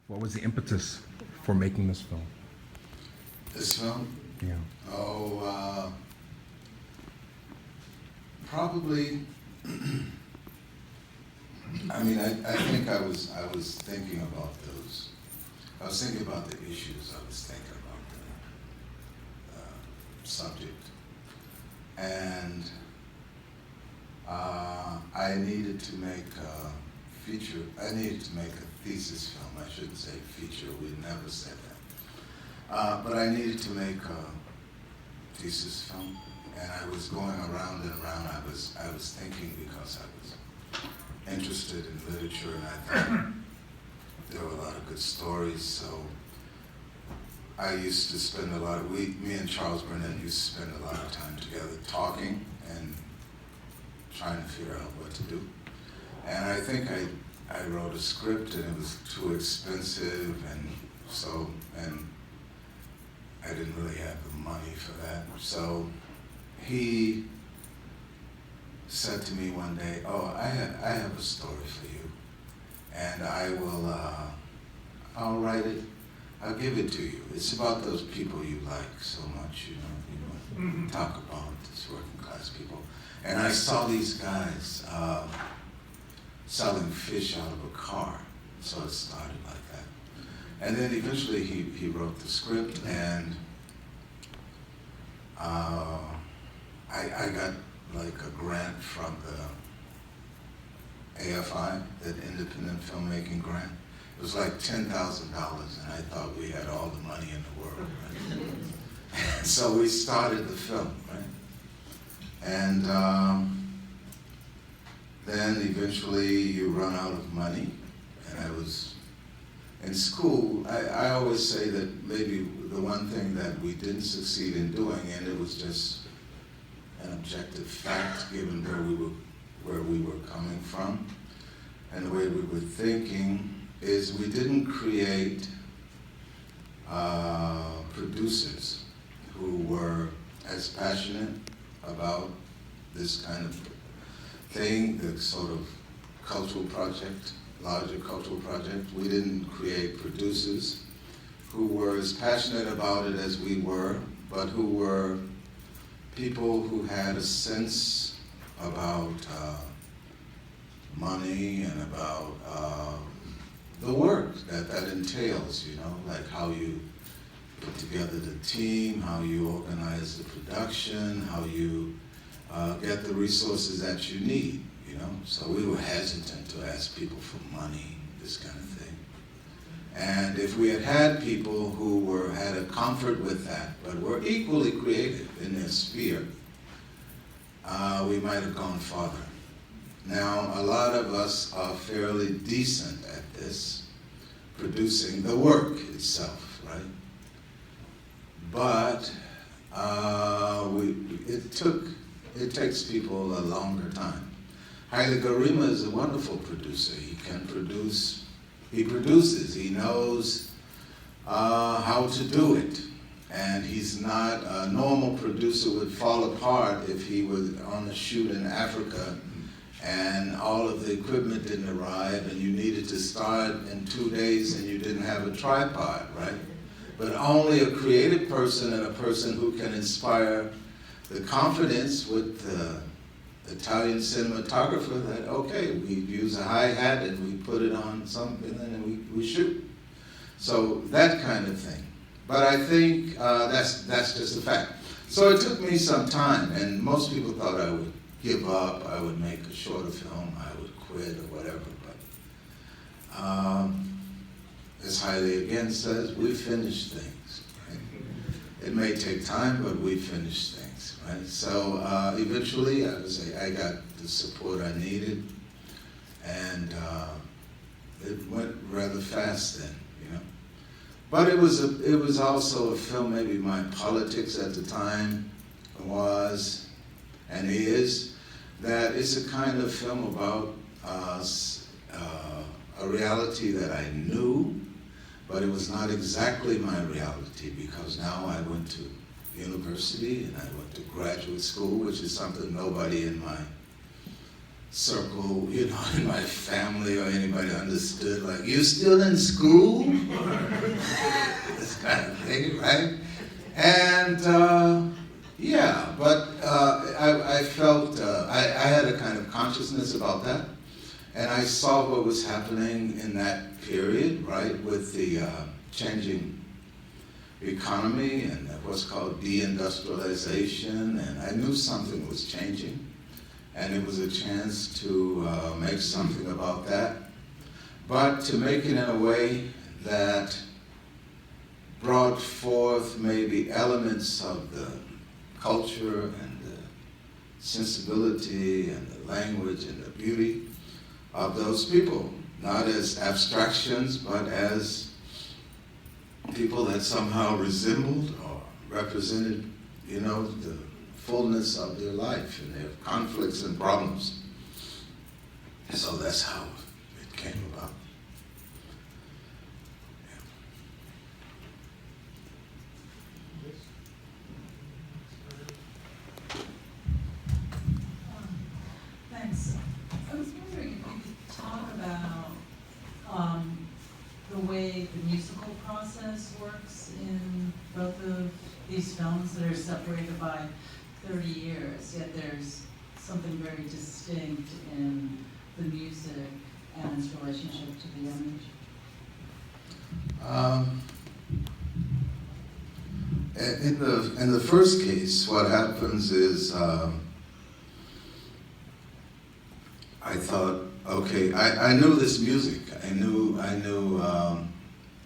What was the impetus for making this film? This film? Yeah. Oh, probably. I mean, I think I was thinking about those. I was thinking about the issues. I was thinking about the subject, and I needed to make a feature. I needed to make a thesis film. I shouldn't say feature. We never said that. But I needed to make a thesis film, and I was going around and around. I was thinking because I was interested in literature, and I thought there were a lot of good stories. So I used to spend a lot of me and Charles Burnett used to spend a lot of time together talking and trying to figure out what to do. And I think I wrote a script, and it was too expensive, and I didn't really have the money for that. So he said to me one day, "Oh, I have a story for you, and I'll write it. I'll give it to you. It's about those people you like so much, you know, talk about these working class people." And I saw these guys selling fish out of a car, so it started like that. And then eventually he wrote the script, and I got like a grant from the AFI, that independent filmmaking grant. It was like $10,000, and I thought we had all the money in the world, right? So we started the film, right? And then eventually you run out of money, and I was in school. I always say that maybe the one thing that we didn't succeed in doing, and it was just an objective fact given where we were coming from and the way we were thinking, is we didn't create producers who were as passionate about this kind of thing, the sort of cultural project, larger cultural project. We didn't create producers who were as passionate about it as we were, but who were people who had a sense about money and about the work that entails, you know, like how you put together the team, how you organize the production, how you get the resources that you need, you know. So we were hesitant to ask people for money, this kind of thing. And if we had had people who had a comfort with that, but were equally creative in their sphere, we might have gone farther. Now, a lot of us are fairly decent at this, producing the work itself, right? But it takes people a longer time. Haile Gerima is a wonderful producer. He can produce, he produces, he knows how to do it. And he's not, a normal producer would fall apart if he was on a shoot in Africa and all of the equipment didn't arrive and you needed to start in 2 days and you didn't have a tripod, right? But only a creative person and a person who can inspire the confidence with the Italian cinematographer that, okay, we use a hi-hat and we put it on something and we shoot. So that kind of thing. But I think that's just a fact. So it took me some time, and most people thought I would give up, I would make a shorter film, I would quit or whatever. But as Haile again says, we finish things, right? It may take time, but we finish things, right? So eventually, I would say, I got the support I needed, and it went rather fast then, you know. But it was also a film, maybe my politics at the time was, and is, that it's a kind of film about a reality that I knew, but it was not exactly my reality, because now I went to university and I went to graduate school, which is something nobody in my circle, you know, in my family or anybody understood, like, you still in school? This kind of thing, right? And yeah, but I felt, I had a kind of consciousness about that. And I saw what was happening in that period, right, with the changing economy and what's called deindustrialization, and I knew something was changing, and it was a chance to make something about that, but to make it in a way that brought forth maybe elements of the culture and the sensibility and the language and the beauty of those people, not as abstractions, but as people that somehow resembled or represented, you know, the fullness of their life and their conflicts and problems. And so that's how it came about. Thanks. I was wondering if you could talk about the way the musical process works in both of these films that are separated by 30 years, yet there's something very distinct in the music and its relationship to the image. In the first case, what happens is I thought, okay, I knew this music. I knew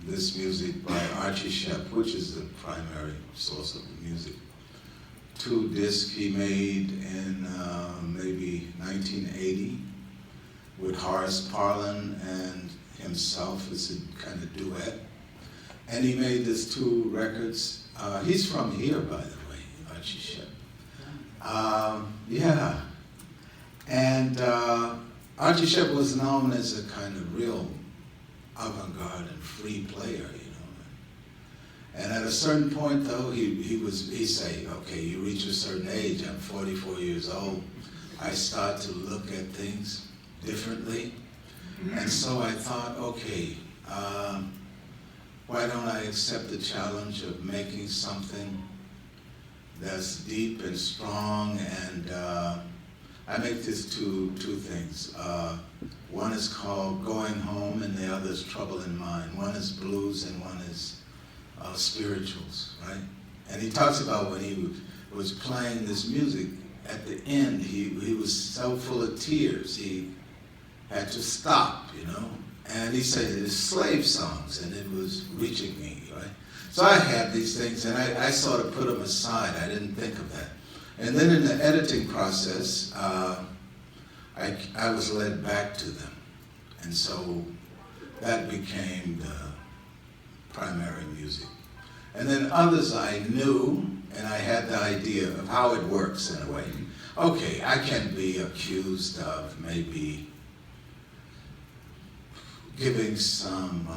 this music by Archie Shepp, which is the primary source of the music. 2 discs he made in maybe 1980 with Horace Parlan and himself as a kind of duet. And he made these 2 records. He's from here, by the way, Archie Shepp. Yeah. And Archie Shepp was known as a kind of real avant-garde and free player, you know. And at a certain point, though, he'd say, okay, you reach a certain age, I'm 44 years old, I start to look at things differently. And so I thought, okay, why don't I accept the challenge of making something that's deep and strong, and I make this two things. One is called Going Home, and the other is Trouble in Mind. One is blues, and one is spirituals, right? And he talks about when he was playing this music, at the end, he was so full of tears, he had to stop, you know? And he said it's slave songs, and it was reaching me, right? So I had these things, and I sort of put them aside. I didn't think of that. And then in the editing process, I was led back to them. And so that became the primary music. And then others I knew, and I had the idea of how it works in a way. Okay, I can be accused of maybe giving some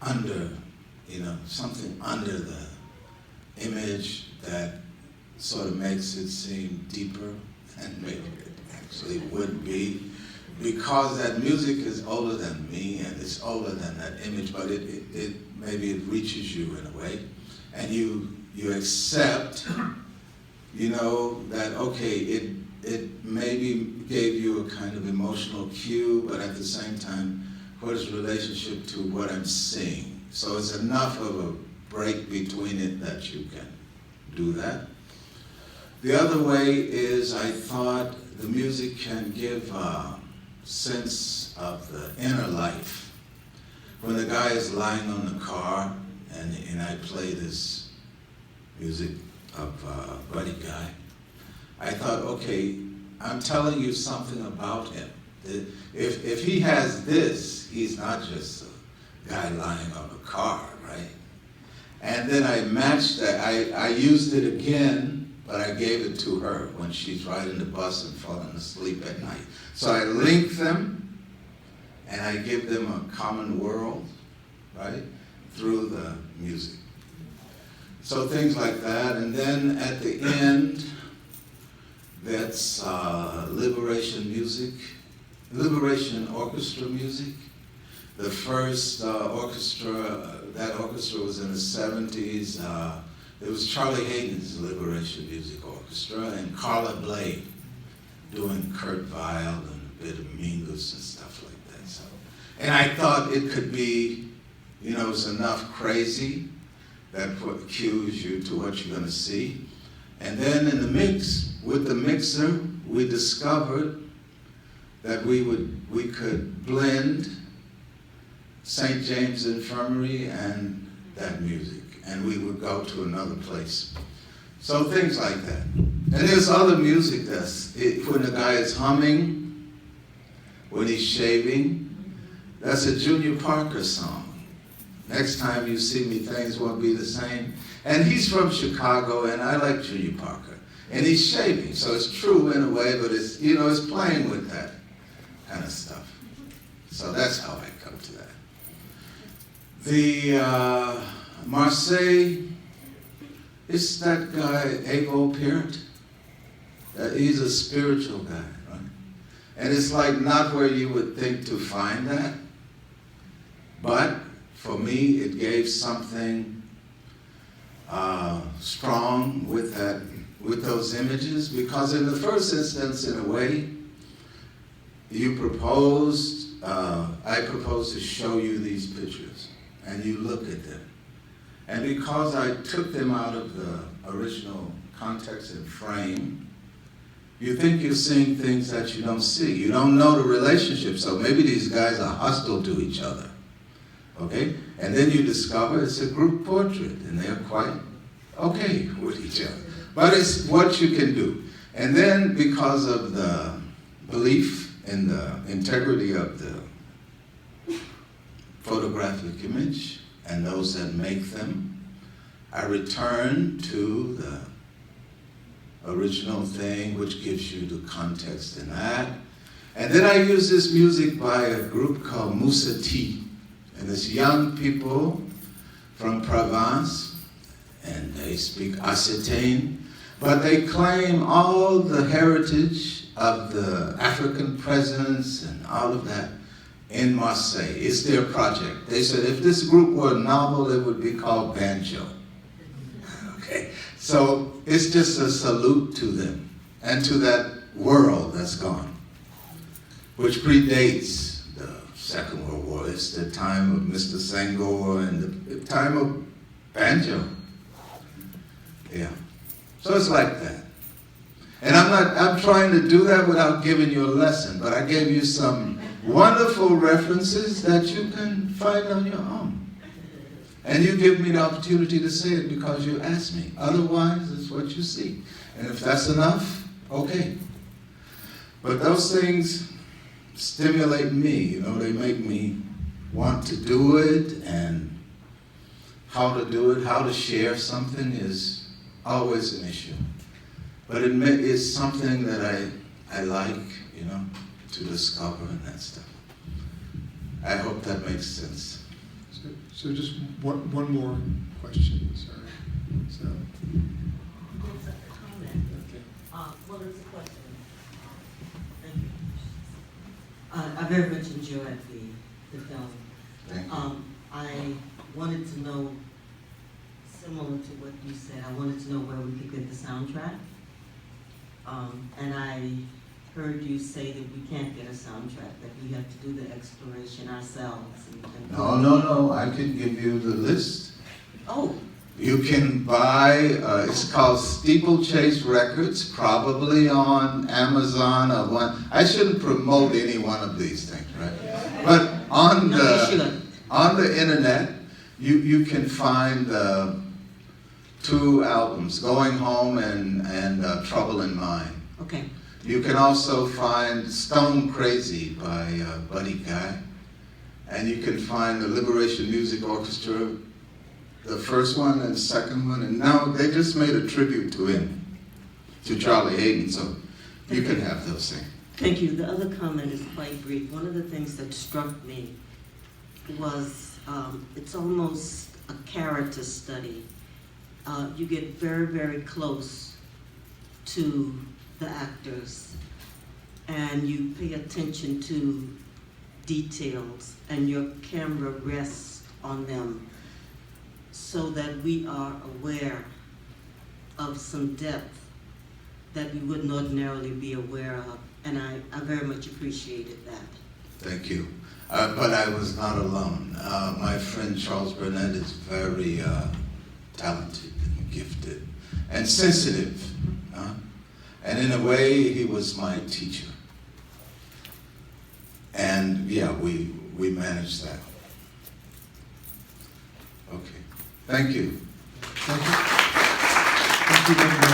under, you know, something under the image that sort of makes it seem deeper than maybe it actually would be, because that music is older than me and it's older than that image, but it maybe it reaches you in a way, and you accept, you know, that okay, it maybe gave you a kind of emotional cue, but at the same time, what is the relationship to what I'm seeing? So it's enough of a break between it that you can do that. The other way is I thought the music can give a sense of the inner life. When the guy is lying on the car and I play this music of Buddy Guy, I thought, okay, I'm telling you something about him. If he has this, he's not just a guy lying on a car, right? And then I matched that. I used it again, but I gave it to her when she's riding the bus and falling asleep at night. So I link them, and I give them a common world, right, through the music. So things like that. And then at the end, that's liberation music, liberation orchestra music. The first orchestra, that orchestra was in the 70s. It was Charlie Hayden's Liberation Music Orchestra and Carla Bley doing Kurt Weill and a bit of Mingus and stuff like that. So, and I thought it could be, you know, it's enough crazy that cues you to what you're going to see. And then in the mix, with the mixer, we discovered that we could blend St. James Infirmary and that music, and we would go to another place. So things like that. And there's other music that's, when the guy is humming, when he's shaving, that's a Junior Parker song. Next time you see me, things won't be the same. And he's from Chicago, and I like Junior Parker. And he's shaving, so it's true in a way, but it's, you know, it's playing with that kind of stuff. So that's how I come to that. The Marseille, it's that guy, Avo Parent. He's a spiritual guy, right? And it's like not where you would think to find that. But for me, it gave something strong with that, with those images, because in the first instance, in a way, you proposed, I proposed to show you these pictures, and you look at them. And because I took them out of the original context and frame, you think you're seeing things that you don't see. You don't know the relationship, so maybe these guys are hostile to each other, okay? And then you discover it's a group portrait, and they're quite okay with each other. But it's what you can do. And then because of the belief in the integrity of the photographic image and those that make them, I return to the original thing, which gives you the context in that. And then I use this music by a group called Moussa T. And it's young people from Provence, and they speak Occitane, but they claim all the heritage of the African presence and all of that in Marseille. It's their project. They said if this group were a novel, it would be called Banjo. Okay, so it's just a salute to them and to that world that's gone, which predates the Second World War. It's the time of Mr. Senghor and the time of Banjo. Yeah, so it's like that. And I'm trying to do that without giving you a lesson, but I gave you some wonderful references that you can find on your own. And you give me the opportunity to say it because you asked me. Otherwise, it's what you see. And if that's enough, okay. But those things stimulate me, you know, they make me want to do it, and how to do it, how to share something is always an issue. But it is something that I like, you know, to discover and that stuff. I hope that makes sense. So just one more question, sorry. So. It's a comment. Okay. Well, it's a question. Thank you. I very much enjoyed the film. Thank you. I wanted to know, similar to what you said, I wanted to know where we could get the soundtrack. And I heard you say that we can't get a soundtrack, that we have to do the exploration ourselves. No, I can give you the list. Oh. You can buy, it's called Steeplechase Records, probably on Amazon or one. I shouldn't promote any one of these things, right? But on the internet, you can find two albums, Going Home and Trouble in Mind. Okay. You can also find Stone Crazy by Buddy Guy. And you can find the Liberation Music Orchestra, the first one and the second one. And now they just made a tribute to him, to Charlie Hayden, so you can have those things. Thank you. The other comment is quite brief. One of the things that struck me was it's almost a character study. You get very, very close to the actors, and you pay attention to details, and your camera rests on them so that we are aware of some depth that we wouldn't ordinarily be aware of. And I very much appreciated that. Thank you. But I was not alone. My friend Charles Burnett is very talented and gifted and sensitive. And in a way, he was my teacher. And yeah, we managed that. Okay. Thank you. Thank you. Thank you very much.